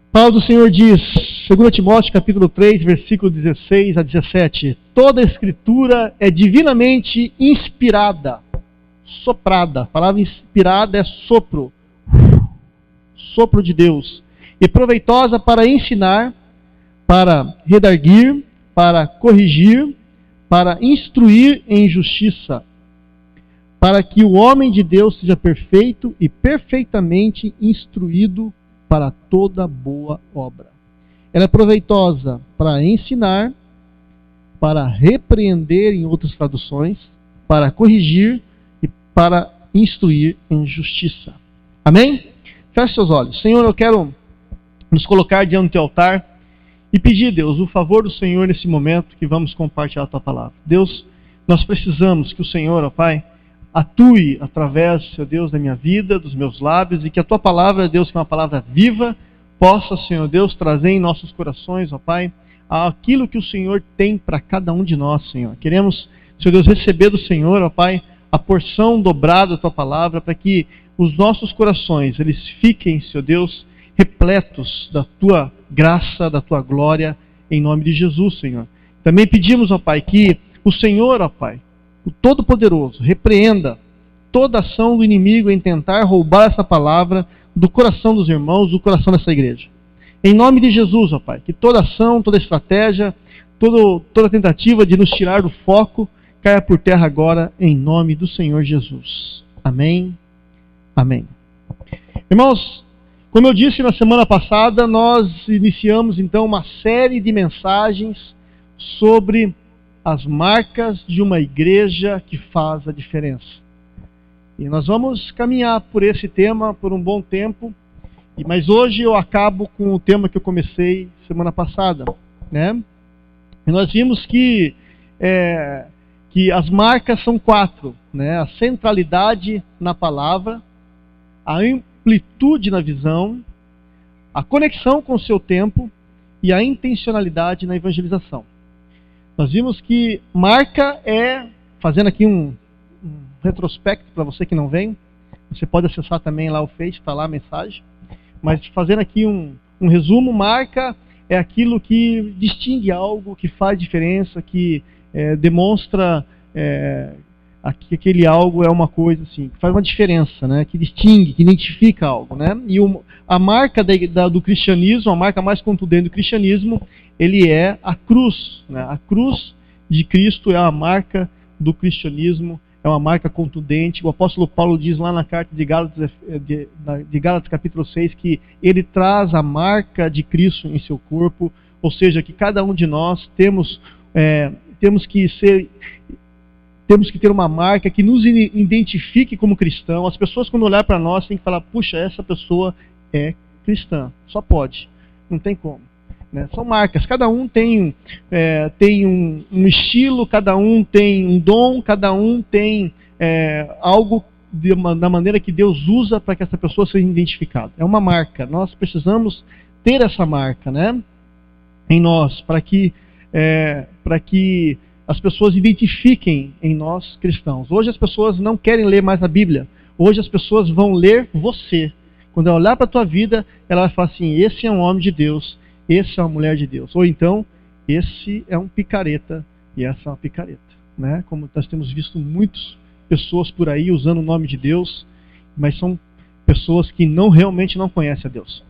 A palavra do Senhor diz, 2 Timóteo capítulo 3, versículo 16 a 17: toda a escritura é divinamente inspirada, soprada. A palavra inspirada é sopro, sopro de Deus, e proveitosa para ensinar, para redarguir, para corrigir, para instruir em justiça, para que o homem de Deus seja perfeito e perfeitamente instruído para toda boa obra. Ela é proveitosa para ensinar, para repreender, em outras traduções, para corrigir e para instruir em justiça. Amém? Feche seus olhos. Senhor, eu quero nos colocar diante do teu altar e pedir, Deus, o favor do Senhor nesse momento que vamos compartilhar a tua palavra. Deus, nós precisamos que o Senhor, ó Pai, atue através, Senhor Deus, da minha vida, dos meus lábios, e que a tua palavra, Deus, que é uma palavra viva, possa, Senhor Deus, trazer em nossos corações, ó Pai, aquilo que o Senhor tem para cada um de nós, Senhor. Queremos, Senhor Deus, receber do Senhor, ó Pai, a porção dobrada da tua palavra, para que os nossos corações, eles fiquem, Senhor Deus, repletos da tua graça, da tua glória, em nome de Jesus, Senhor. Também pedimos, ó Pai, que o Senhor, ó Pai, o Todo-Poderoso, repreenda toda ação do inimigo em tentar roubar essa palavra do coração dos irmãos, do coração dessa igreja. Em nome de Jesus, ó Pai, que toda ação, toda estratégia, toda tentativa de nos tirar do foco caia por terra agora, em nome do Senhor Jesus. Amém. Amém. Irmãos, como eu disse na semana passada, nós iniciamos então uma série de mensagens sobre as marcas de uma igreja que faz a diferença. E nós vamos caminhar por esse tema por um bom tempo, mas hoje eu acabo com o tema que eu comecei semana passada, né? E nós vimos que as marcas são 4, né? A centralidade na palavra, a amplitude na visão, a conexão com o seu tempo e a intencionalidade na evangelização. Nós vimos que marca fazendo aqui um retrospecto para você que não vem, você pode acessar também lá o Face, está lá a mensagem, mas fazendo aqui um resumo, marca é aquilo que distingue algo, que faz diferença, que demonstra que aquele algo é uma coisa assim, que faz uma diferença, né? Que distingue, que identifica algo, né? E a marca do cristianismo, a marca mais contundente do cristianismo, ele é a cruz, né? A cruz de Cristo é a marca do cristianismo, é uma marca contundente. O apóstolo Paulo diz lá na carta de Gálatas capítulo 6 que ele traz a marca de Cristo em seu corpo, ou seja, que cada um de nós temos que ter uma marca que nos identifique como cristão. As pessoas, quando olhar para nós, têm que falar: puxa, essa pessoa é cristã. Só pode, não tem como, né? São marcas, cada um tem um estilo, cada um tem um dom, cada um tem algo da maneira que Deus usa para que essa pessoa seja identificada. É uma marca, nós precisamos ter essa marca, né, em nós, para que as pessoas identifiquem em nós cristãos. Hoje as pessoas não querem ler mais a Bíblia. Hoje as pessoas vão ler você. Quando ela olhar para a tua vida, ela vai falar assim: esse é um homem de Deus, esse é uma mulher de Deus. Ou então, esse é um picareta e essa é uma picareta, né? Como nós temos visto muitas pessoas por aí usando o nome de Deus, mas são pessoas que realmente não conhecem a Deus.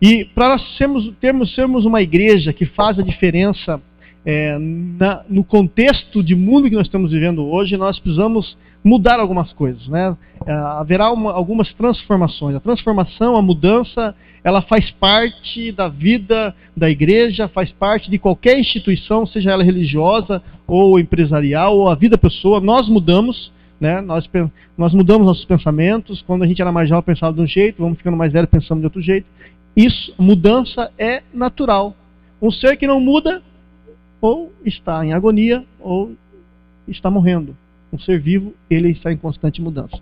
E para nós sermos uma igreja que faz a diferença no contexto de mundo que nós estamos vivendo hoje, nós precisamos mudar algumas coisas, né? Haverá algumas transformações. A transformação, a mudança, ela faz parte da vida da igreja, faz parte de qualquer instituição, seja ela religiosa ou empresarial ou a vida pessoa. Nós mudamos, né? Nós mudamos nossos pensamentos. Quando a gente era mais jovem pensava de um jeito, vamos ficando mais velho pensando de outro jeito. Isso, mudança é natural. Um ser que não muda ou está em agonia ou está morrendo. Um ser vivo, ele está em constante mudança.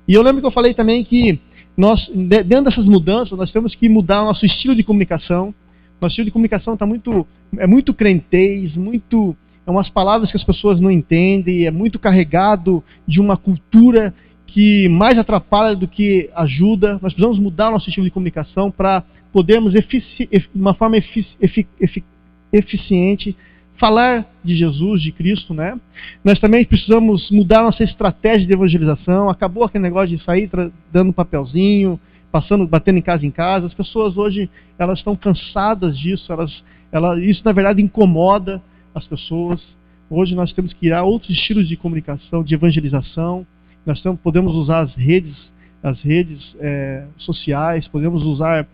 E eu lembro que eu falei também que nós, dentro dessas mudanças, nós temos que mudar o nosso estilo de comunicação. Nosso estilo de comunicação está muito crentez, umas palavras que as pessoas não entendem, é muito carregado de uma cultura que mais atrapalha do que ajuda. Nós precisamos mudar o nosso estilo de comunicação para podermos, de uma forma eficiente, falar de Jesus, de Cristo, né? Nós também precisamos mudar nossa estratégia de evangelização. Acabou aquele negócio de sair dando papelzinho, batendo em casa. As pessoas hoje, elas estão cansadas disso. Isso, na verdade, incomoda as pessoas. Hoje nós temos que criar outros estilos de comunicação, de evangelização. Podemos usar as redes sociais, podemos usar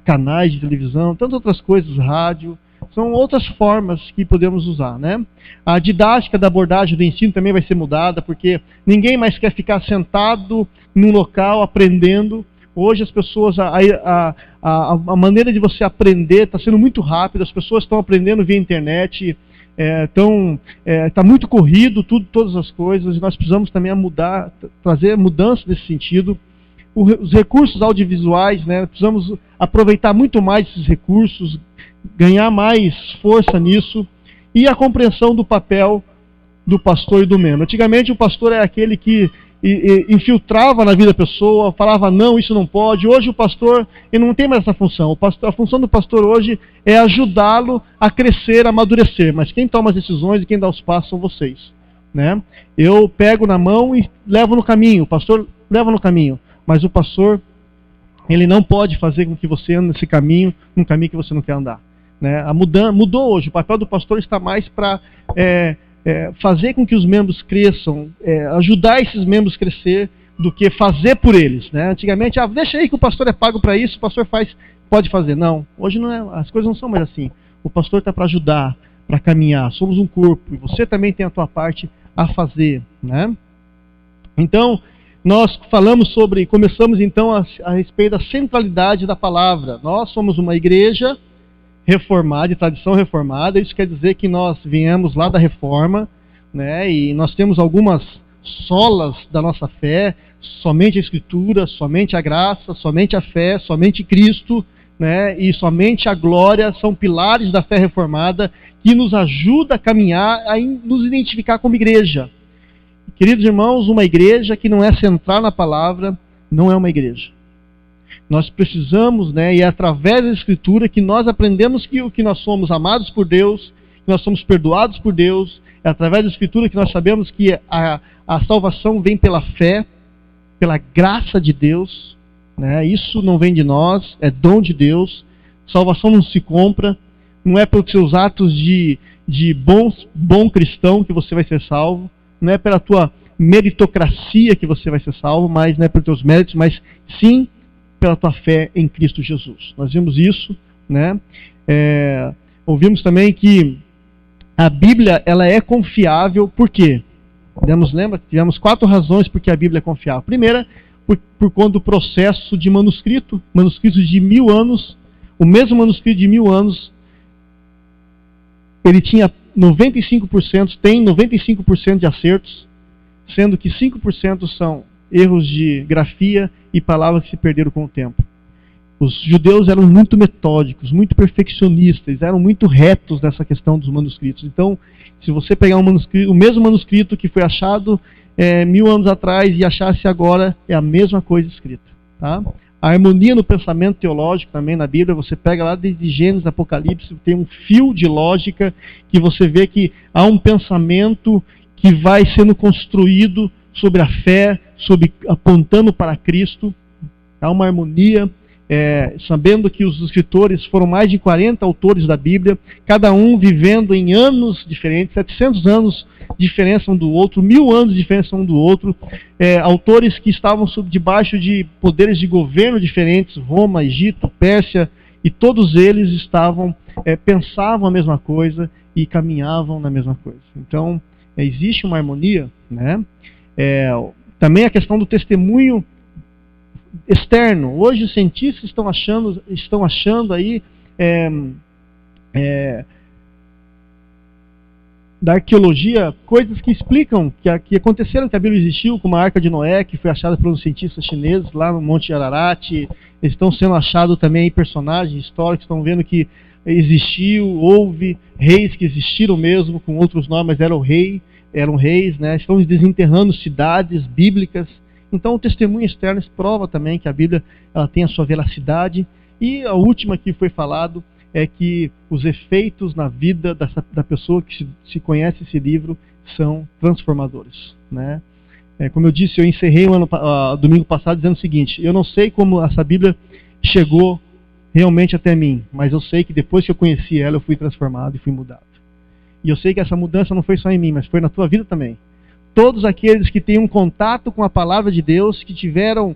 canais de televisão, tantas outras coisas, rádio. São outras formas que podemos usar, né? A didática da abordagem do ensino também vai ser mudada, porque ninguém mais quer ficar sentado num local aprendendo. Hoje as pessoas, a maneira de você aprender está sendo muito rápida, as pessoas estão aprendendo via internet, está muito corrido, todas as coisas, e nós precisamos também trazer mudança nesse sentido. Os recursos audiovisuais, né? Precisamos aproveitar muito mais esses recursos, ganhar mais força nisso, e a compreensão do papel do pastor e do membro. Antigamente o pastor era aquele que infiltrava na vida da pessoa, falava não, isso não pode. Hoje o pastor, ele não tem mais essa função. A função do pastor hoje é ajudá-lo a crescer, a amadurecer, mas quem toma as decisões e quem dá os passos são vocês, né? Eu pego na mão e levo no caminho, o pastor leva no caminho, mas o pastor, ele não pode fazer com que você ande nesse caminho, num caminho que você não quer andar, né? Mudou hoje, o papel do pastor está mais para fazer com que os membros cresçam, ajudar esses membros a crescer, do que fazer por eles, né? Antigamente, deixa aí que o pastor é pago para isso, o pastor pode fazer. Não, hoje não é, as coisas não são mais assim. O pastor está para ajudar, para caminhar, somos um corpo, e você também tem a tua parte a fazer, né? Então, nós começamos então a respeito da centralidade da palavra. Nós somos uma igreja reformada, de tradição reformada. Isso quer dizer que nós viemos lá da reforma, né? E nós temos algumas solas da nossa fé: somente a Escritura, somente a graça, somente a fé, somente Cristo, né? E somente a glória são pilares da fé reformada que nos ajuda a caminhar, a nos identificar como igreja. Queridos irmãos, uma igreja que não é central na palavra não é uma igreja. Nós precisamos, né, e é através da Escritura que nós aprendemos que nós somos amados por Deus, que nós somos perdoados por Deus. É através da Escritura que nós sabemos que a salvação vem pela fé, pela graça de Deus, né? Isso não vem de nós, é dom de Deus. Salvação não se compra, não é pelos seus atos de bom cristão que você vai ser salvo, não é pela tua meritocracia que você vai ser salvo, mas não é pelos teus méritos, mas sim pela tua fé em Cristo Jesus. Nós vimos isso, né? Ouvimos também que a Bíblia, ela é confiável. Por quê? Tivemos 4 razões por que a Bíblia é confiável. Primeira, por conta do processo de manuscritos de 1000 anos. O mesmo manuscrito de 1000 anos, ele tinha 95%, tem 95% de acertos, sendo que 5% são erros de grafia e palavras que se perderam com o tempo. Os judeus eram muito metódicos, muito perfeccionistas, eram muito retos nessa questão dos manuscritos. Então, se você pegar o mesmo manuscrito que foi achado 1000 anos atrás e achasse agora, é a mesma coisa escrita, tá? A harmonia no pensamento teológico também na Bíblia, você pega lá desde Gênesis, Apocalipse, tem um fio de lógica que você vê que há um pensamento que vai sendo construído sobre a fé, apontando para Cristo. Há uma harmonia, sabendo que os escritores foram mais de 40 autores da Bíblia, cada um vivendo em anos diferentes, 700 anos de diferença um do outro, 1000 anos de diferença um do outro, autores que estavam debaixo de poderes de governo diferentes, Roma, Egito, Pérsia, e todos eles pensavam a mesma coisa e caminhavam na mesma coisa. Então, existe uma harmonia, né? Também a questão do testemunho externo. Hoje os cientistas estão achando aí da arqueologia coisas que explicam que aconteceram, que a Bíblia existiu, como a Arca de Noé, que foi achada pelos cientistas chineses lá no Monte Ararat. Eles estão sendo achados também personagens históricos, estão vendo que houve reis que existiram mesmo, com outros nomes, mas eram reis, né? Estão desenterrando cidades bíblicas Então o testemunho externo prova também que a Bíblia ela tem a sua veracidade. E a última que foi falado é que os efeitos na vida da pessoa que se conhece esse livro são transformadores, né? Como eu disse, eu encerrei domingo passado dizendo o seguinte: eu não sei como essa Bíblia chegou realmente até mim, mas eu sei que depois que eu conheci ela, eu fui transformado e fui mudado. E eu sei que essa mudança não foi só em mim, mas foi na tua vida também. Todos aqueles que têm um contato com a palavra de Deus, que tiveram,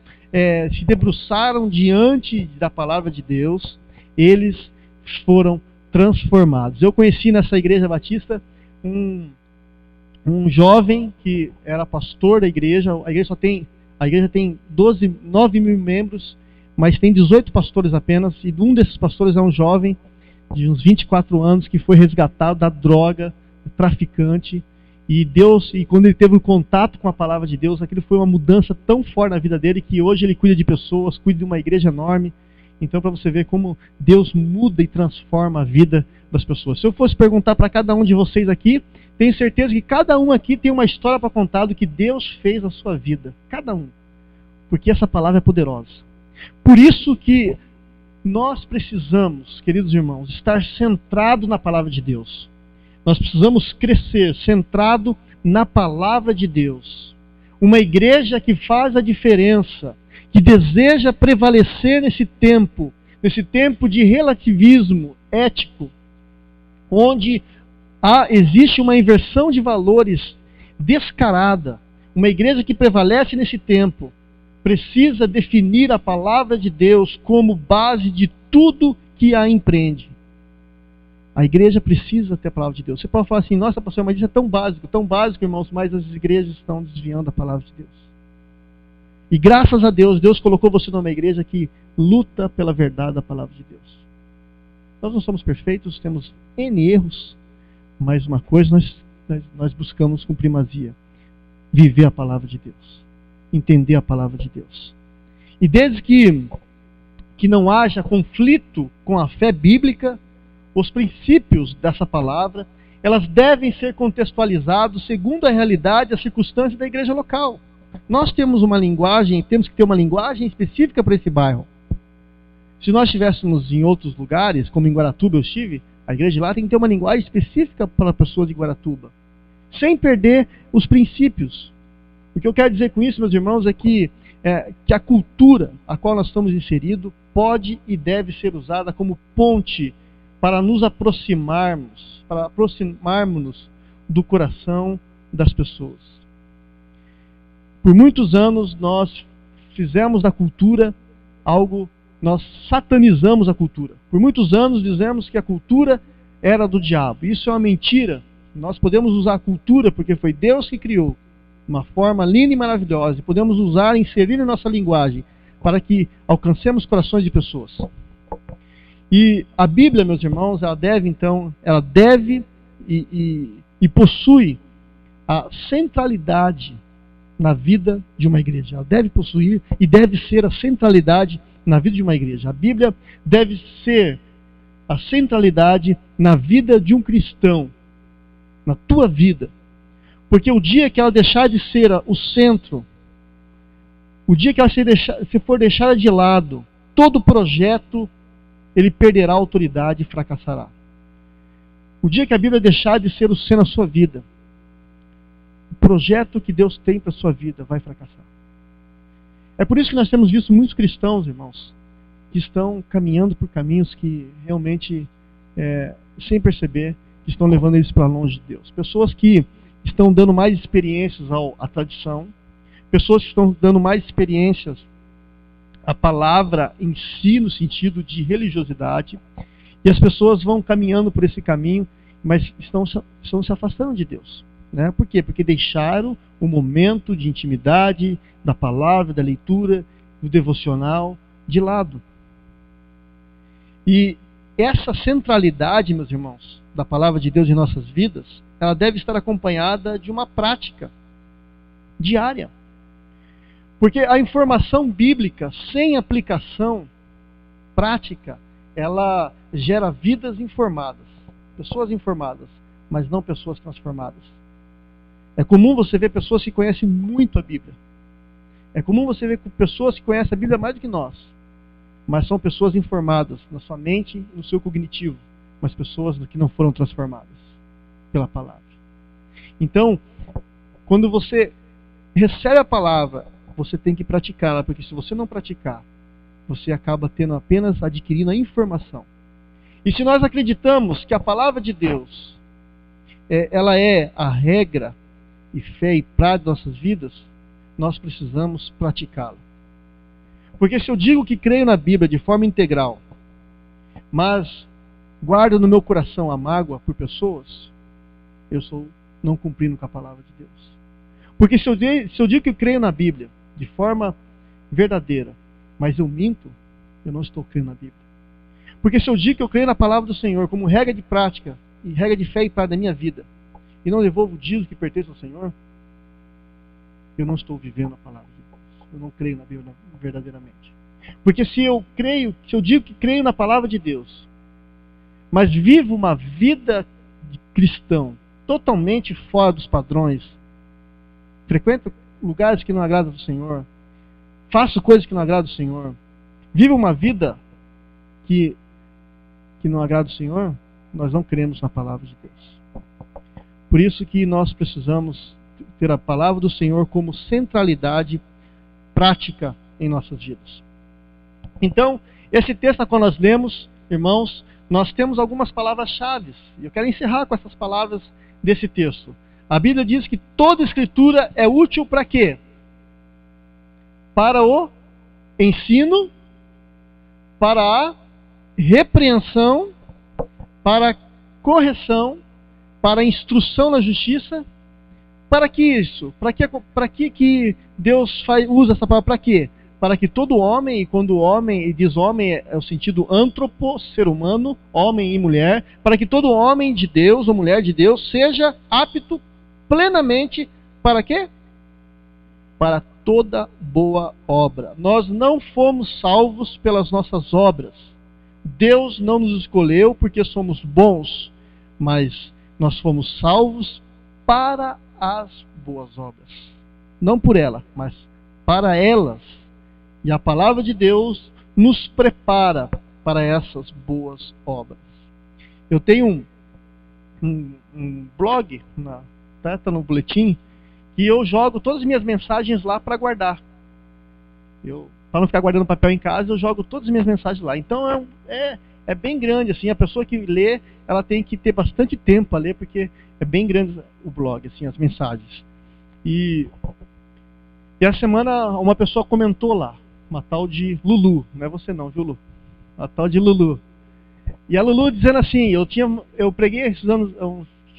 se debruçaram diante da palavra de Deus, eles foram transformados. Eu conheci nessa igreja batista um jovem que era pastor da igreja. A igreja tem 9 mil membros, mas tem 18 pastores apenas, e um desses pastores é um jovem de uns 24 anos que foi resgatado da droga, traficante, e quando ele teve um contato com a palavra de Deus, aquilo foi uma mudança tão forte na vida dele, que hoje ele cuida de pessoas, cuida de uma igreja enorme. Então, para você ver como Deus muda e transforma a vida das pessoas. Se eu fosse perguntar para cada um de vocês aqui, tenho certeza que cada um aqui tem uma história para contar do que Deus fez na sua vida. Cada um. Porque essa palavra é poderosa. Por isso que nós precisamos, queridos irmãos, estar centrado na palavra de Deus. Nós precisamos crescer centrado na palavra de Deus. Uma igreja que faz a diferença, que deseja prevalecer nesse tempo de relativismo ético, onde existe uma inversão de valores descarada. Uma igreja que prevalece nesse tempo precisa definir a palavra de Deus como base de tudo que a empreende. A igreja precisa ter a palavra de Deus. Você pode falar assim: nossa, pastor, mas isso é tão básico, irmãos, mas as igrejas estão desviando a palavra de Deus. E graças a Deus, Deus colocou você numa igreja que luta pela verdade da palavra de Deus. Nós não somos perfeitos, temos N erros, mas uma coisa nós buscamos com primazia: viver a palavra de Deus, entender a palavra de Deus. E desde que não haja conflito com a fé bíblica, os princípios dessa palavra, elas devem ser contextualizados segundo a realidade e a circunstância da igreja local. Nós temos que ter uma linguagem específica para esse bairro. Se nós estivéssemos em outros lugares, como em Guaratuba eu estive, a igreja de lá tem que ter uma linguagem específica para a pessoa de Guaratuba, sem perder os princípios. O que eu quero dizer com isso, meus irmãos, é que a cultura a qual nós estamos inseridos pode e deve ser usada como ponte para nos aproximarmos do coração das pessoas. Por muitos anos nós fizemos da cultura nós satanizamos a cultura. Por muitos anos dizemos que a cultura era do diabo. Isso é uma mentira. Nós podemos usar a cultura porque foi Deus que criou, uma forma linda e maravilhosa, e podemos usar e inserir na nossa linguagem para que alcancemos corações de pessoas. E a Bíblia, meus irmãos, ela deve e possui a centralidade na vida de uma igreja. Ela deve possuir e deve ser a centralidade na vida de uma igreja. A Bíblia deve ser a centralidade na vida de um cristão, na tua vida. Porque o dia que ela deixar de ser o centro, o dia que ela se for deixada de lado, todo projeto ele perderá a autoridade e fracassará. O dia que a Bíblia deixar de ser o centro da sua vida, o projeto que Deus tem para a sua vida vai fracassar. É por isso que nós temos visto muitos cristãos, irmãos, que estão caminhando por caminhos que realmente, sem perceber, que estão levando eles para longe de Deus. Pessoas que estão dando mais experiências à tradição, pessoas que estão dando mais experiências à palavra em si, no sentido de religiosidade, e as pessoas vão caminhando por esse caminho, mas estão se afastando de Deus. Né? Por quê? Porque deixaram o momento de intimidade, da palavra, da leitura, do devocional de lado. E essa centralidade, meus irmãos, da palavra de Deus em nossas vidas, ela deve estar acompanhada de uma prática diária. Porque a informação bíblica sem aplicação prática, ela gera vidas informadas, pessoas informadas, mas não pessoas transformadas. É comum você ver pessoas que conhecem muito a Bíblia. É comum você ver pessoas que conhecem a Bíblia mais do que nós, mas são pessoas informadas na sua mente e no seu cognitivo, mas pessoas que não foram transformadas pela palavra. Então, quando você recebe a palavra, você tem que praticá-la, porque se você não praticar, você acaba apenas adquirindo a informação. E se nós acreditamos que a palavra de Deus, ela é a regra e fé e prática das nossas vidas, nós precisamos praticá-la. Porque se eu digo que creio na Bíblia de forma integral, mas guardo no meu coração a mágoa por pessoas, eu estou não cumprindo com a palavra de Deus. Porque se eu digo que eu creio na Bíblia de forma verdadeira, mas eu minto, eu não estou crendo na Bíblia. Porque se eu digo que eu creio na palavra do Senhor como regra de prática e regra de fé e prática da minha vida, e não devolvo o dízimo que pertence ao Senhor, eu não estou vivendo a palavra de Deus. Eu não creio na Bíblia verdadeiramente. Porque se eu digo que creio na palavra de Deus, mas vivo uma vida de cristão totalmente fora dos padrões, frequento lugares que não agradam ao Senhor, faço coisas que não agradam ao Senhor, vivo uma vida que não agrada ao Senhor, nós não cremos na palavra de Deus. Por isso que nós precisamos ter a palavra do Senhor como centralidade prática em nossas vidas. Então, esse texto quando nós lemos, irmãos, nós temos algumas palavras-chave. E eu quero encerrar com essas palavras desse texto. A Bíblia diz que toda escritura é útil para quê? Para o ensino, para a repreensão, para a correção, para a instrução na justiça. Para que isso? Para que Deus usa essa palavra? Para quê? Para que todo homem, e quando homem, e diz homem é o sentido antropo, ser humano, homem e mulher, para que todo homem de Deus ou mulher de Deus seja apto plenamente para quê? Para toda boa obra. Nós não fomos salvos pelas nossas obras. Deus não nos escolheu porque somos bons, mas nós fomos salvos para as boas obras. Não por ela, mas para elas. E a palavra de Deus nos prepara para essas boas obras. Eu tenho um blog, tá no boletim, e eu jogo todas as minhas mensagens lá para guardar. Para não ficar guardando papel em casa, eu jogo todas as minhas mensagens lá. Então é bem grande, assim, a pessoa que lê, ela tem que ter bastante tempo a ler, porque é bem grande o blog, assim, as mensagens. E essa semana uma pessoa comentou lá, uma tal de Lulu, não é você não, viu, Lu? Uma tal de Lulu. E a Lulu dizendo assim, eu preguei esses anos,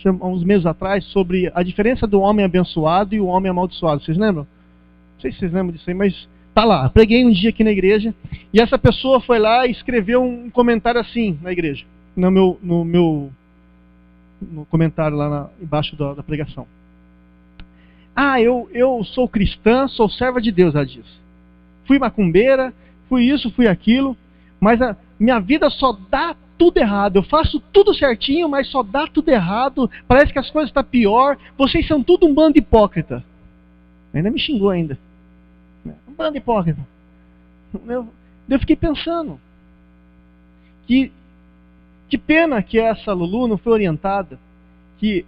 uns meses atrás, sobre a diferença do homem abençoado e o homem amaldiçoado. Vocês lembram? Não sei se vocês lembram disso aí, mas tá lá. Preguei um dia aqui na igreja, e essa pessoa foi lá e escreveu um comentário assim na igreja, no comentário lá embaixo da pregação. Eu sou cristã, sou serva de Deus, ela disse. Fui macumbeira, fui isso, fui aquilo, mas a minha vida só dá tudo errado. Eu faço tudo certinho, mas só dá tudo errado. Parece que as coisas estão pior. Vocês são tudo um bando de hipócrita. Ainda me xingou ainda. Um bando de hipócrita. Eu fiquei pensando que pena que essa Lulu não foi orientada, que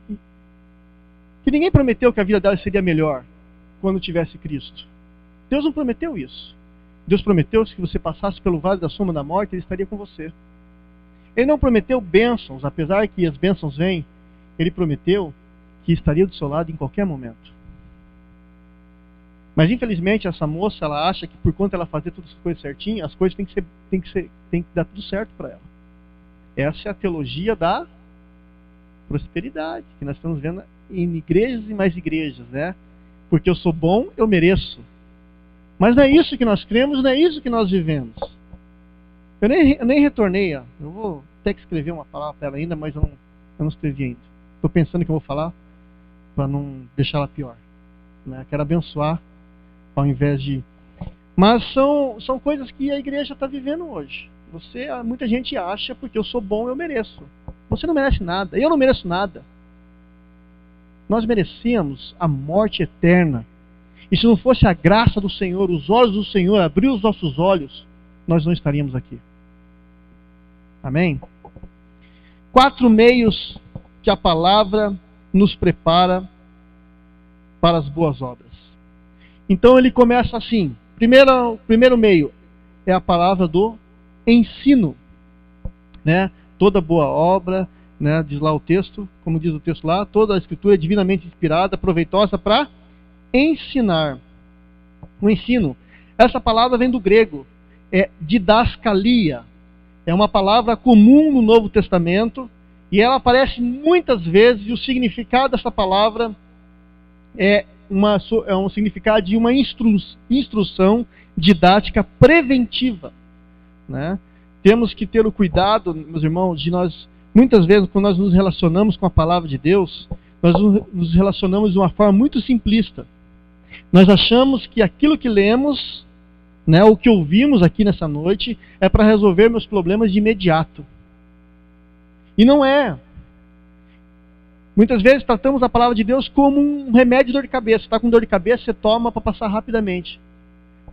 ninguém prometeu que a vida dela seria melhor quando tivesse Cristo. Deus não prometeu isso. Deus prometeu que se você passasse pelo vale da sombra da morte, Ele estaria com você. Ele não prometeu bênçãos, apesar que as bênçãos vêm. Ele prometeu que estaria do seu lado em qualquer momento. Mas infelizmente essa moça, ela acha que por conta ela fazer todas as coisas certinho, as coisas tem que dar tudo certo para ela. Essa é a teologia da prosperidade, que nós estamos vendo em igrejas e mais igrejas, né? Porque eu sou bom, eu mereço. Mas não é isso que nós cremos, não é isso que nós vivemos. Eu nem retornei, ó. Eu vou ter que escrever uma palavra para ela ainda, mas eu não escrevi ainda. Estou pensando que eu vou falar para não deixá-la pior. Né? Quero abençoar ao invés de... Mas são coisas que a igreja está vivendo hoje. Muita gente acha, porque eu sou bom, eu mereço. Você não merece nada, eu não mereço nada. Nós merecemos a morte eterna. E se não fosse a graça do Senhor, os olhos do Senhor, abrir os nossos olhos, nós não estaríamos aqui. Amém? 4 meios que a palavra nos prepara para as boas obras. Então ele começa assim. Primeiro meio é a palavra do ensino, né? Toda boa obra, né? Diz lá o texto, como diz o texto lá, toda a escritura é divinamente inspirada, proveitosa para ensinar. O ensino, essa palavra vem do grego, é didascalia. É uma palavra comum no Novo Testamento e ela aparece muitas vezes, e o significado dessa palavra é um significado de uma instrução didática preventiva, né? Temos que ter o cuidado, meus irmãos, de nós, muitas vezes, quando nós nos relacionamos com a palavra de Deus, nós nos relacionamos de uma forma muito simplista. Nós achamos que aquilo que lemos, né, o que ouvimos aqui nessa noite, é para resolver meus problemas de imediato. E não é. Muitas vezes tratamos a palavra de Deus como um remédio de dor de cabeça. Você está com dor de cabeça, você toma para passar rapidamente.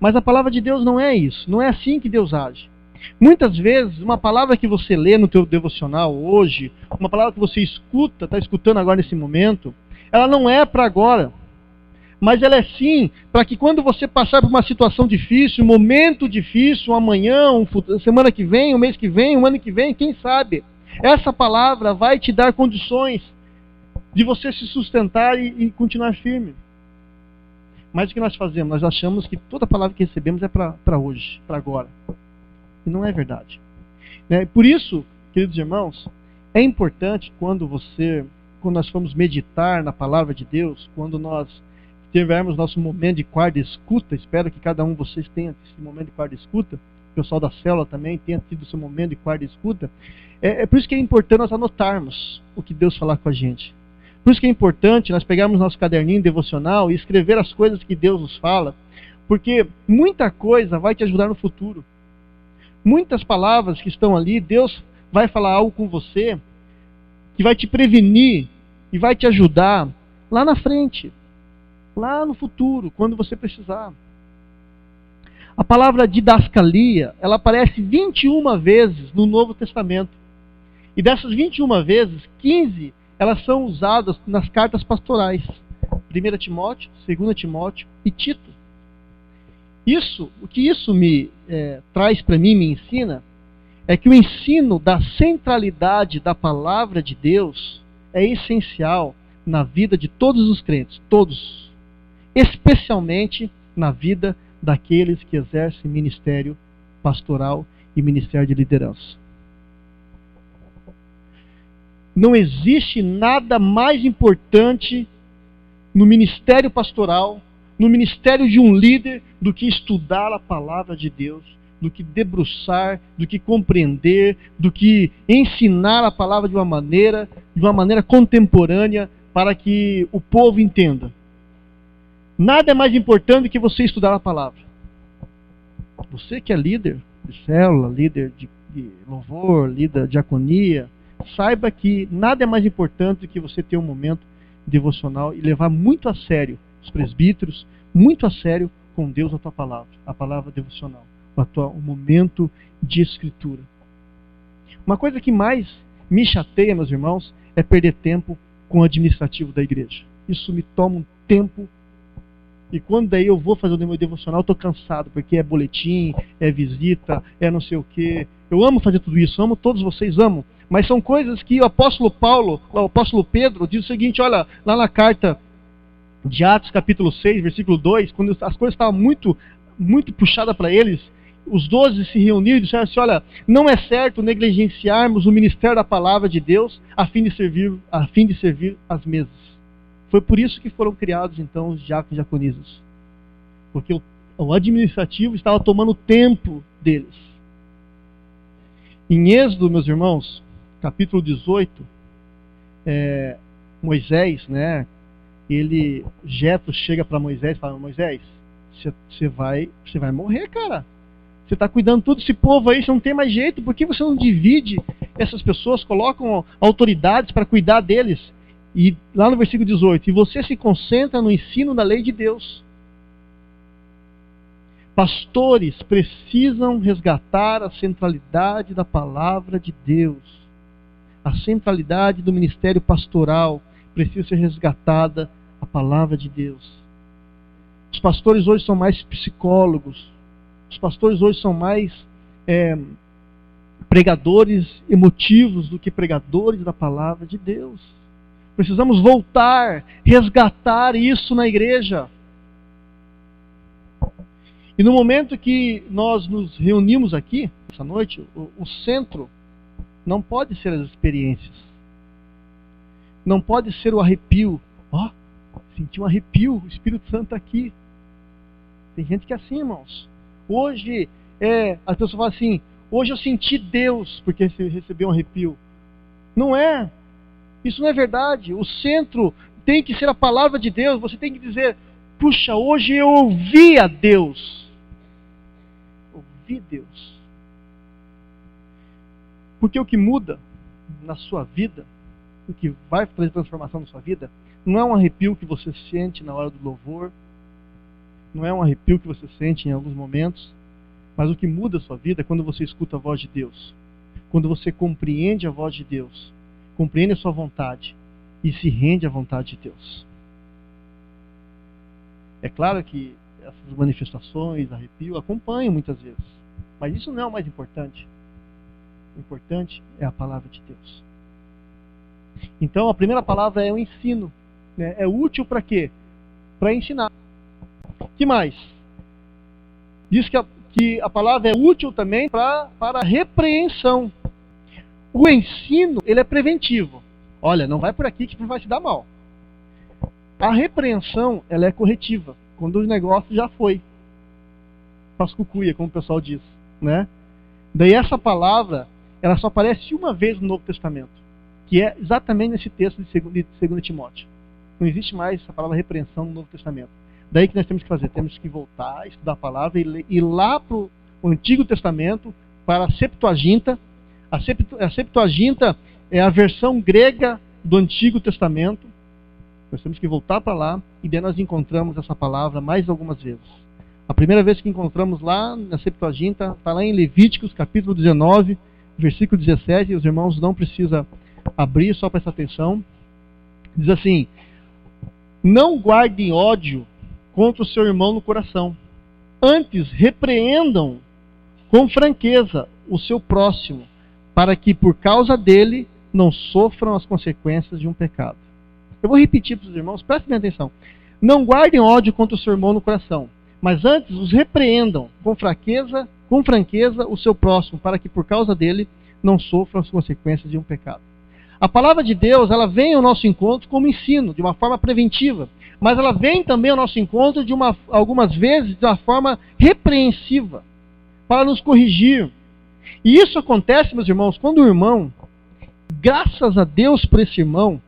Mas a palavra de Deus não é isso. Não é assim que Deus age. Muitas vezes, uma palavra que você lê no teu devocional hoje, uma palavra que você escuta, está escutando agora nesse momento, ela não é para agora. Mas ela é sim para que quando você passar por uma situação difícil, um momento difícil, um amanhã, semana que vem, um mês que vem, um ano que vem, quem sabe, essa palavra vai te dar condições de você se sustentar e continuar firme. Mas o que nós fazemos? Nós achamos que toda palavra que recebemos é para hoje, para agora. E não é verdade. Né? Por isso, queridos irmãos, é importante quando nós formos meditar na palavra de Deus, quando nós tivermos nosso momento de guarda e escuta, espero que cada um de vocês tenha esse momento de guarda e escuta, o pessoal da célula também tenha tido seu momento de guarda e escuta. É por isso que é importante nós anotarmos o que Deus falar com a gente. Por isso que é importante nós pegarmos nosso caderninho devocional e escrever as coisas que Deus nos fala, porque muita coisa vai te ajudar no futuro. Muitas palavras que estão ali, Deus vai falar algo com você que vai te prevenir e vai te ajudar lá na frente, lá no futuro, quando você precisar. A palavra didascalia, ela aparece 21 vezes no Novo Testamento. E dessas 21 vezes, 15 elas são usadas nas cartas pastorais. 1 Timóteo, 2 Timóteo e Tito. O que isso me traz para mim, me ensina, é que o ensino da centralidade da palavra de Deus é essencial na vida de todos os crentes, todos. Especialmente na vida daqueles que exercem ministério pastoral e ministério de liderança. Não existe nada mais importante no ministério pastoral, no ministério de um líder, do que estudar a palavra de Deus, do que debruçar, do que compreender, do que ensinar a palavra de uma maneira contemporânea, para que o povo entenda. Nada é mais importante do que você estudar a palavra. Você que é líder de célula, líder de louvor, líder de diaconia, saiba que nada é mais importante do que você ter um momento devocional e levar muito a sério os presbíteros, muito a sério com Deus a palavra devocional, o momento de escritura. Uma coisa que mais me chateia, meus irmãos, é perder tempo com o administrativo da igreja. Isso me toma um tempo, e quando daí eu vou fazer o meu devocional, eu estou cansado, porque é boletim, é visita, é não sei o quê. Eu amo fazer tudo isso, amo, todos vocês amam, mas são coisas que o apóstolo Pedro diz o seguinte, olha, lá na carta de Atos capítulo 6, versículo 2, quando as coisas estavam muito, muito puxadas para eles, os 12 se reuniram e disseram assim, olha, não é certo negligenciarmos o ministério da palavra de Deus a fim de servir as mesas. Foi por isso que foram criados então os diáconos e diaconisas. Porque o administrativo estava tomando tempo deles. Em Êxodo, meus irmãos, capítulo 18, Moisés, né? Jetro chega para Moisés e fala, Moisés, você vai morrer, cara. Você está cuidando tudo desse povo aí, você não tem mais jeito. Por que você não divide essas pessoas, colocam autoridades para cuidar deles? E lá no versículo 18, e você se concentra no ensino da lei de Deus. Pastores precisam resgatar a centralidade da palavra de Deus. A centralidade do ministério pastoral precisa ser resgatada a palavra de Deus. Os pastores hoje são mais psicólogos. Os pastores hoje são mais pregadores emotivos do que pregadores da palavra de Deus. Precisamos voltar, resgatar isso na igreja. E no momento que nós nos reunimos aqui, essa noite, o centro não pode ser as experiências. Não pode ser o arrepio. Ó, senti um arrepio, o Espírito Santo está aqui. Tem gente que é assim, irmãos. Hoje, as pessoas falam assim, hoje eu senti Deus, porque recebeu um arrepio. Não é. Isso não é verdade. O centro tem que ser a palavra de Deus. Você tem que dizer, puxa, hoje eu ouvi a Deus. Ouvi Deus. Porque o que muda na sua vida, o que vai trazer transformação na sua vida, não é um arrepio que você sente na hora do louvor, não é um arrepio que você sente em alguns momentos, mas o que muda a sua vida é quando você escuta a voz de Deus, quando você compreende a voz de Deus, compreende a sua vontade e se rende à vontade de Deus. É claro que essas manifestações, arrepio, acompanham muitas vezes, mas isso não é o mais importante. O importante é a palavra de Deus. Então a primeira palavra é o ensino. Né? É útil para quê? Para ensinar. O que mais? Diz que a palavra é útil também para a repreensão. O ensino, ele é preventivo. Olha, não vai por aqui que vai se dar mal. A repreensão, ela é corretiva. Quando o negócio já foi. Faz cucuia, como o pessoal diz. Né? Daí essa palavra, ela só aparece uma vez no Novo Testamento. Que é exatamente nesse texto de 2 Timóteo. Não existe mais essa palavra repreensão no Novo Testamento. Daí que nós temos que fazer? Temos que voltar, estudar a palavra e ir lá para o Antigo Testamento, para a Septuaginta. A Septuaginta é a versão grega do Antigo Testamento. Nós temos que voltar para lá e daí nós encontramos essa palavra mais algumas vezes. A primeira vez que encontramos lá na Septuaginta está lá em Levíticos, capítulo 19, versículo 17, e os irmãos não precisam abrir, só prestar atenção. Diz assim: não guardem ódio contra o seu irmão no coração. Antes, repreendam com franqueza o seu próximo, para que por causa dele não sofram as consequências de um pecado. Eu vou repetir para os irmãos, prestem atenção. Não guardem ódio contra o seu irmão no coração, mas antes os repreendam com franqueza o seu próximo, para que por causa dele não sofram as consequências de um pecado. A palavra de Deus, ela vem ao nosso encontro como ensino, de uma forma preventiva, mas ela vem também ao nosso encontro algumas vezes de uma forma repreensiva, para nos corrigir. E isso acontece, meus irmãos, quando o irmão, graças a Deus por esse irmão,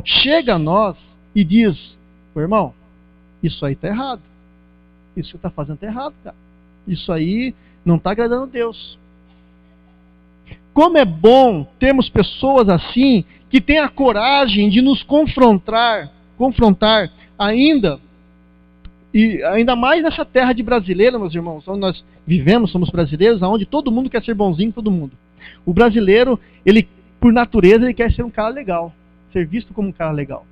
chega a nós e diz: ô irmão, isso aí está errado. Isso que você está fazendo está errado, cara. Isso aí não está agradando a Deus. Como é bom termos pessoas assim, que têm a coragem de nos confrontar ainda, e ainda mais nessa terra de brasileiro, meus irmãos, onde nós vivemos, somos brasileiros, onde todo mundo quer ser bonzinho com todo mundo. O brasileiro, ele, por natureza, ele quer ser um cara legal, ser visto como um cara legal.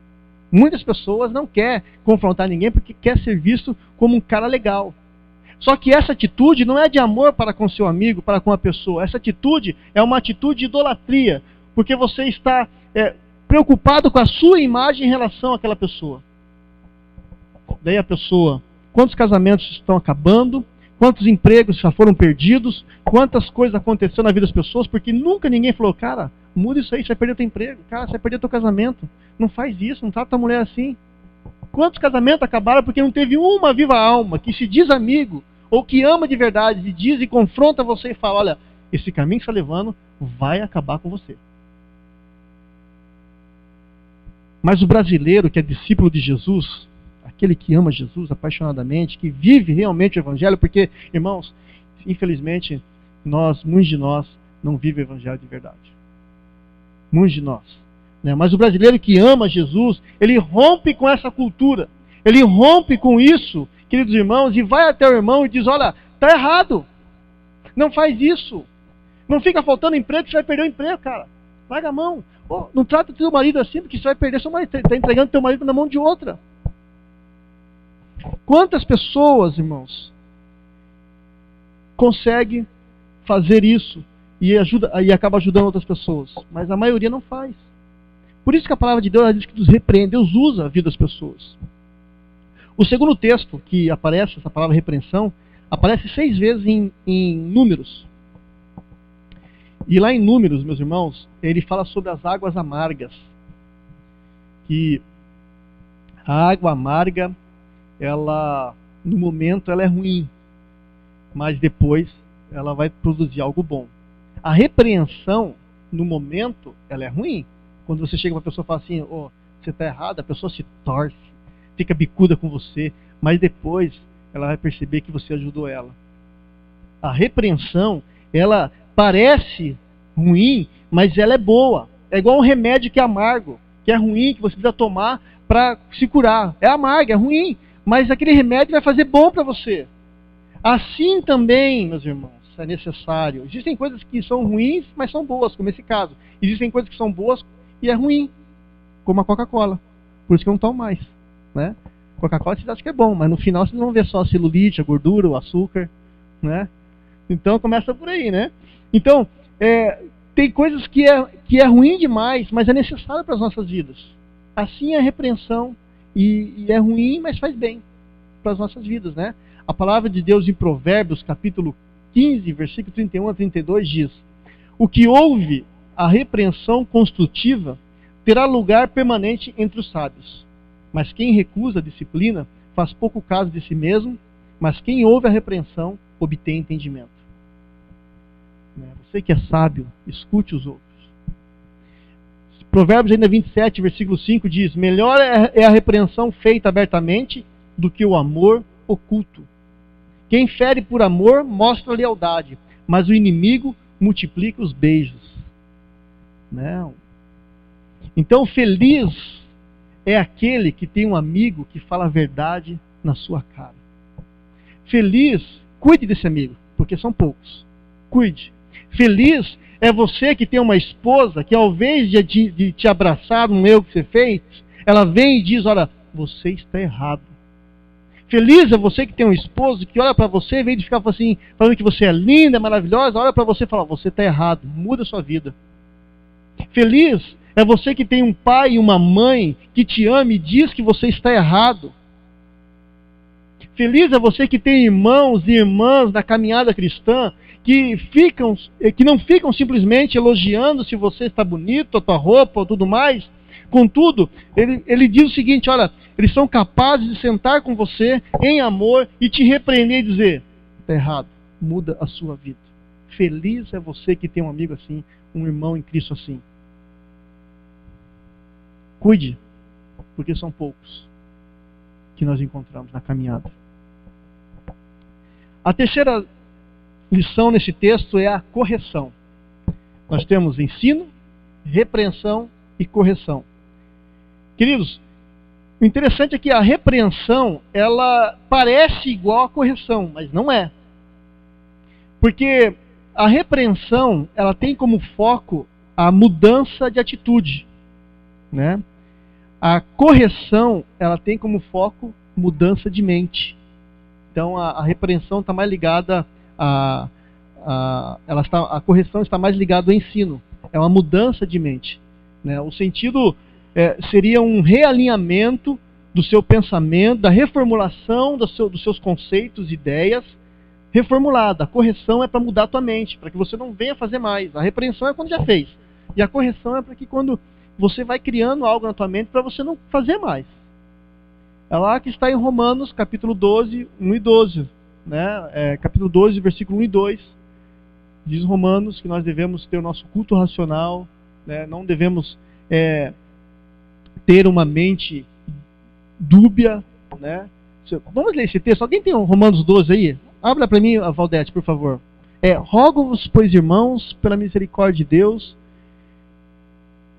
Muitas pessoas não querem confrontar ninguém porque quer ser visto como um cara legal. Só que essa atitude não é de amor para com seu amigo, para com a pessoa. Essa atitude é uma atitude de idolatria, porque você está preocupado com a sua imagem em relação àquela pessoa. Daí a pessoa, quantos casamentos estão acabando, quantos empregos já foram perdidos, quantas coisas aconteceram na vida das pessoas, porque nunca ninguém falou: cara, muda isso aí, você vai perder teu emprego, cara, você vai perder teu casamento, não faz isso, não trata a mulher assim. Quantos casamentos acabaram porque não teve uma viva alma que se diz amigo, ou que ama de verdade, e diz e confronta você e fala: olha, esse caminho que você está levando vai acabar com você. Mas o brasileiro que é discípulo de Jesus, aquele que ama Jesus apaixonadamente, que vive realmente o Evangelho, porque, irmãos, infelizmente, muitos de nós não vivem o Evangelho de verdade. Muitos de nós. Né? Mas o brasileiro que ama Jesus, ele rompe com essa cultura. Ele rompe com isso, queridos irmãos, e vai até o irmão e diz: olha, Está errado. Não faz isso. Não fica faltando emprego que você vai perder o emprego, cara. Larga a mão. Oh, não trata o teu marido assim, porque você vai perder seu marido. Está entregando teu marido na mão de outra. Quantas pessoas, irmãos, conseguem fazer isso e acaba ajudando outras pessoas? Mas a maioria não faz. Por isso que a palavra de Deus diz que nos repreende. Deus usa a vida das pessoas. O segundo texto que aparece, essa palavra repreensão, aparece 6 vezes em Números. E lá em Números, meus irmãos, ele fala sobre as águas amargas. Que a água amarga, ela, no momento, ela é ruim. Mas depois, ela vai produzir algo bom. A repreensão, no momento, ela é ruim. Quando você chega para a pessoa e fala assim, oh, você está errado, a pessoa se torce, fica bicuda com você, mas depois ela vai perceber que você ajudou ela. A repreensão, ela parece ruim, mas ela é boa. É igual um remédio que é amargo, que é ruim, que você precisa tomar para se curar. É amargo, é ruim, mas aquele remédio vai fazer bom para você. Assim também, meus irmãos, é necessário. Existem coisas que são ruins, mas são boas, como esse caso. Existem coisas que são boas e é ruim, como a Coca-Cola. Por isso que eu não tomo mais. Né? Coca-Cola vocês acham que é bom, mas no final vocês vão ver só a celulite, a gordura, o açúcar. Né? Então começa por aí. Né? Então, tem coisas que é ruim demais, mas é necessário para as nossas vidas. Assim é a repreensão. E é ruim, mas faz bem para as nossas vidas. Né? A palavra de Deus em Provérbios, capítulo 15, versículo 31 a 32 diz: o que ouve a repreensão construtiva terá lugar permanente entre os sábios. Mas quem recusa a disciplina faz pouco caso de si mesmo, mas quem ouve a repreensão obtém entendimento. Você que é sábio, escute os outros. Provérbios ainda 27, versículo 5 diz: melhor é a repreensão feita abertamente do que o amor oculto. Quem fere por amor mostra lealdade, mas o inimigo multiplica os beijos. Não. Então, feliz é aquele que tem um amigo que fala a verdade na sua cara. Feliz, cuide desse amigo, porque são poucos. Cuide. Feliz é você que tem uma esposa que, ao invés de te abraçar num erro que você fez, ela vem e diz: olha, você está errado. Feliz é você que tem um esposo que olha para você, em vez de ficar assim, falando que você é linda, maravilhosa, olha para você e fala: você está errado, muda a sua vida. Feliz é você que tem um pai e uma mãe que te ama e diz que você está errado. Feliz é você que tem irmãos e irmãs na caminhada cristã que não ficam simplesmente elogiando se você está bonito, a tua roupa ou tudo mais. Contudo, ele diz o seguinte: olha, eles são capazes de sentar com você em amor e te repreender e dizer: está errado, muda a sua vida. Feliz é você que tem um amigo assim, um irmão em Cristo assim. Cuide, porque são poucos que nós encontramos na caminhada. A terceira lição nesse texto é a correção. Nós temos ensino, repreensão e correção. Queridos, o interessante é que a repreensão, ela parece igual à correção, mas não é. Porque a repreensão, ela tem como foco a mudança de atitude, né? A correção, ela tem como foco mudança de mente. Então a repreensão está mais ligada a correção está mais ligada ao ensino. É uma mudança de mente, né? O sentido seria um realinhamento do seu pensamento, da reformulação dos seus conceitos, ideias, reformulada. A correção é para mudar a tua mente, para que você não venha fazer mais. A repreensão é quando já fez. E a correção é para que quando você vai criando algo na tua mente para você não fazer mais. É lá que está em Romanos, capítulo 12, 1 e 12. Né? Capítulo 12, versículo 1 e 2. Diz Romanos que nós devemos ter o nosso culto racional, né? Não devemos ter uma mente dúbia. Né? Vamos ler esse texto. Alguém tem um Romanos 12 aí? Abra para mim, Valdete, por favor. Rogo-vos, pois, irmãos, pela misericórdia de Deus,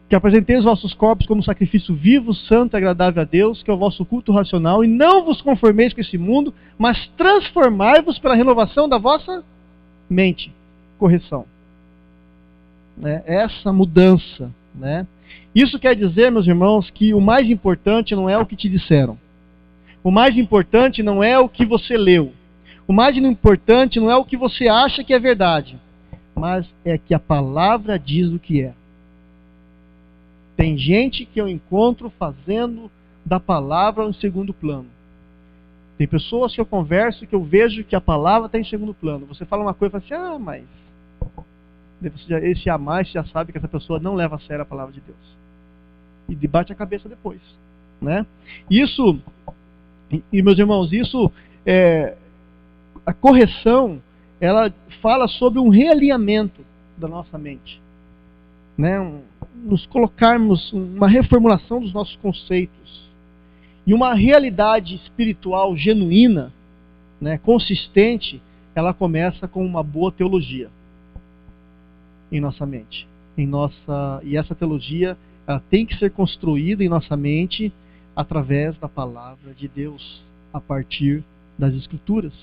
que que apresenteis os vossos corpos como sacrifício vivo, santo e agradável a Deus, que é o vosso culto racional, e não vos conformeis com esse mundo, mas transformai-vos pela renovação da vossa mente. Correção. Né? Essa mudança. Né? Isso quer dizer, meus irmãos, que o mais importante não é o que te disseram. O mais importante não é o que você leu. O mais importante não é o que você acha que é verdade. Mas é que a palavra diz o que é. Tem gente que eu encontro fazendo da palavra um segundo plano. Tem pessoas que eu converso que eu vejo que a palavra está em segundo plano. Você fala uma coisa e fala assim, mas... Esse a mais já sabe que essa pessoa não leva a sério a palavra de Deus. E debate a cabeça depois. Né? Isso, e meus irmãos, isso a correção, ela fala sobre um realinhamento da nossa mente. Né? Nos colocarmos uma reformulação dos nossos conceitos. E uma realidade espiritual genuína, né, consistente, ela começa com uma boa teologia em nossa mente. E essa teologia ela tem que ser construída em nossa mente através da palavra de Deus, a partir das Escrituras.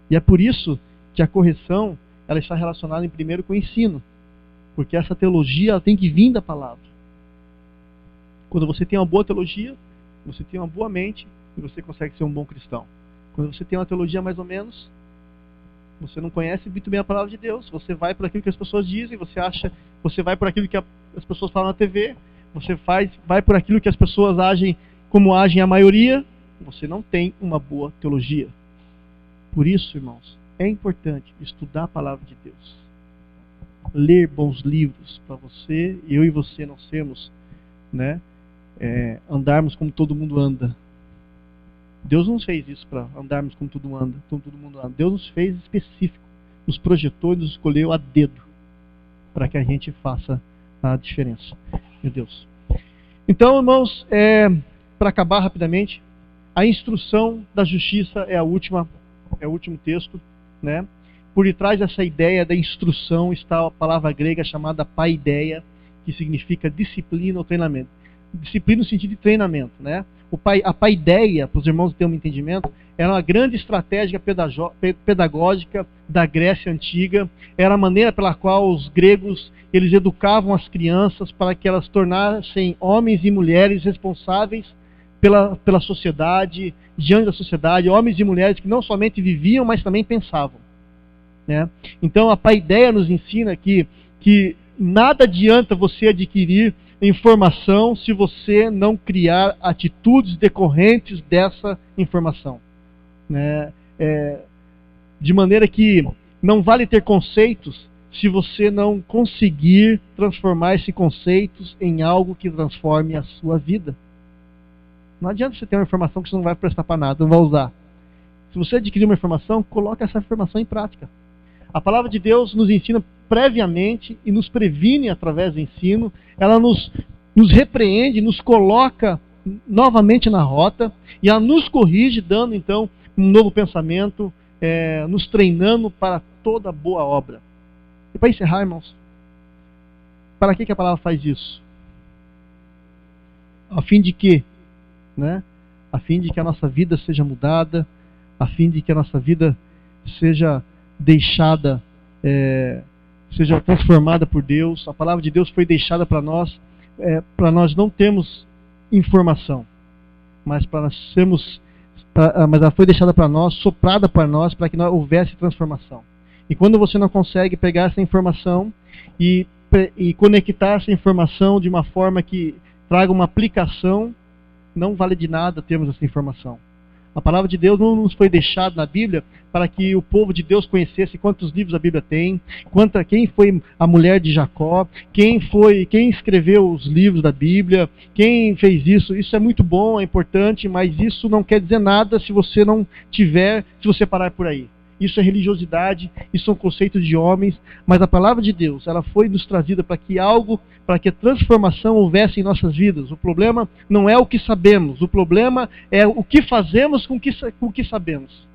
E é por isso que a correção ela está relacionada em primeiro com o ensino. Porque essa teologia ela tem que vir da palavra. Quando você tem uma boa teologia, você tem uma boa mente e você consegue ser um bom cristão. Quando você tem uma teologia mais ou menos, você não conhece muito bem a palavra de Deus, você vai por aquilo que as pessoas dizem, você vai por aquilo que as pessoas falam na TV, você vai por aquilo que as pessoas agem como agem a maioria, você não tem uma boa teologia. Por isso, irmãos, é importante estudar a palavra de Deus. Ler bons livros para eu e você não sermos, né, andarmos como todo mundo anda. Deus não fez isso para andarmos como todo mundo anda. Deus nos fez específico, nos projetou e nos escolheu a dedo para que a gente faça a diferença. Meu Deus. Então, irmãos, para acabar rapidamente, a instrução da justiça é o último texto, né? Por detrás dessa ideia da instrução está a palavra grega chamada paideia, que significa disciplina ou treinamento. Disciplina no sentido de treinamento, né? A paideia, para os irmãos terem um entendimento, era uma grande estratégia pedagógica da Grécia Antiga. Era a maneira pela qual os gregos eles educavam as crianças para que elas tornassem homens e mulheres responsáveis pela sociedade, diante da sociedade, homens e mulheres que não somente viviam, mas também pensavam. Né? Então a paideia nos ensina que nada adianta você adquirir informação se você não criar atitudes decorrentes dessa informação. Né? De maneira que não vale ter conceitos se você não conseguir transformar esses conceitos em algo que transforme a sua vida. Não adianta você ter uma informação que você não vai prestar para nada, não vai usar. Se você adquirir uma informação, coloque essa informação em prática. A palavra de Deus nos ensina previamente e nos previne através do ensino. Ela nos repreende, nos coloca novamente na rota e ela nos corrige, dando então um novo pensamento, nos treinando para toda boa obra. E para encerrar, irmãos, para que a palavra faz isso? A fim de que? Né? A fim de que a nossa vida seja mudada, a fim de que a nossa vida seja deixada, seja transformada por Deus. A palavra de Deus foi deixada para nós não termos informação, mas mas ela foi deixada para nós, soprada para nós, para que houvesse transformação. E quando você não consegue pegar essa informação e conectar essa informação de uma forma que traga uma aplicação, não vale de nada termos essa informação. A palavra de Deus não nos foi deixada na Bíblia para que o povo de Deus conhecesse quantos livros a Bíblia tem, quem foi a mulher de Jacó, quem escreveu os livros da Bíblia, quem fez isso. Isso é muito bom, é importante, mas isso não quer dizer nada se você parar por aí. Isso é religiosidade, isso são conceitos de homens, mas a palavra de Deus, ela foi nos trazida para que a transformação houvesse em nossas vidas. O problema não é o que sabemos, o problema é o que fazemos com o que sabemos.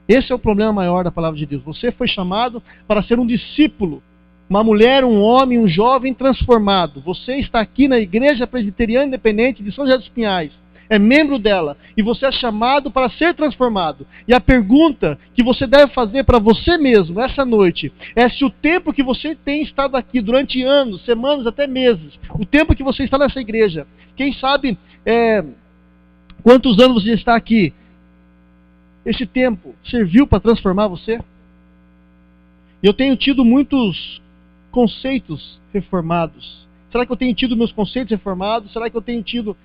Esse é o problema maior da palavra de Deus. Você foi chamado para ser um discípulo uma mulher, um homem, um jovem transformado. Você está aqui na Igreja Presbiteriana Independente de São José dos Pinhais. É membro dela. E você é chamado para ser transformado. E a pergunta que você deve fazer para você mesmo essa noite é se o tempo que você tem estado aqui durante anos, semanas, até meses, o tempo que você está nessa igreja, quem sabe quantos anos você está aqui, esse tempo serviu para transformar você? Eu tenho tido muitos conceitos reformados. Será que eu tenho tido meus conceitos reformados? Será que eu tenho tido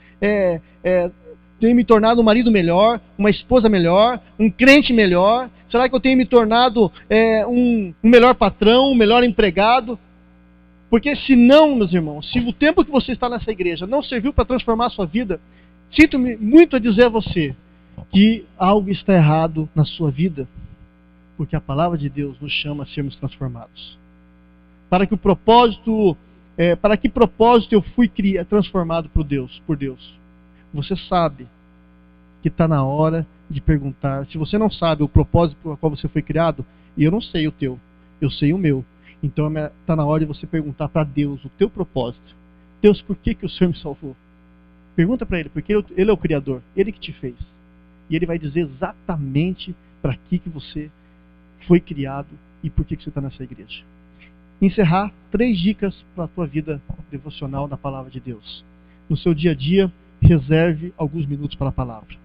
tenho me tornado um marido melhor, uma esposa melhor, um crente melhor? Será que eu tenho me tornado um melhor patrão, um melhor empregado? Porque se não, meus irmãos, se o tempo que você está nessa igreja não serviu para transformar a sua vida, sinto-me muito a dizer a você que algo está errado na sua vida, porque a palavra de Deus nos chama a sermos transformados. Para que propósito eu fui transformado por Deus? Você sabe que está na hora de perguntar. Se você não sabe o propósito pelo qual você foi criado, e eu não sei o teu, eu sei o meu. Então está na hora de você perguntar para Deus o teu propósito. Deus, por que o Senhor me salvou? Pergunta para Ele, porque Ele é o Criador, Ele que te fez. E Ele vai dizer exatamente para que você foi criado e por que você está nessa igreja. Encerrar 3 dicas para a tua vida devocional na palavra de Deus. No seu dia a dia, reserve alguns minutos para a palavra.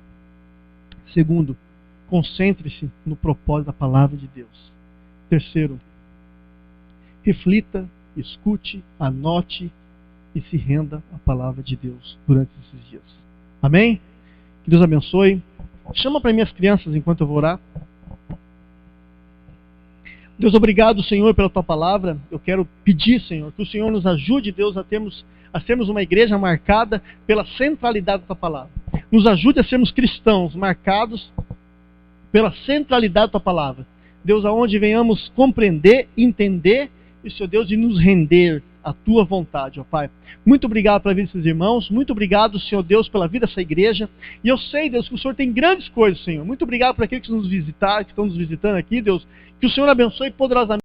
Segundo, concentre-se no propósito da palavra de Deus. Terceiro, reflita, escute, anote e se renda à palavra de Deus durante esses dias. Amém? Que Deus abençoe. Chama para mim as crianças enquanto eu vou orar. Deus, obrigado, Senhor, pela Tua palavra. Eu quero pedir, Senhor, que o Senhor nos ajude, Deus, a sermos uma igreja marcada pela centralidade da Tua palavra. Nos ajude a sermos cristãos marcados pela centralidade da Tua palavra. Deus, aonde venhamos compreender, entender e, Senhor Deus, de nos render à Tua vontade, ó Pai. Muito obrigado pela vida desses irmãos. Muito obrigado, Senhor Deus, pela vida dessa igreja. E eu sei, Deus, que o Senhor tem grandes coisas, Senhor. Muito obrigado por aqueles que nos visitaram, que estão nos visitando aqui, Deus. Que o Senhor abençoe poderosamente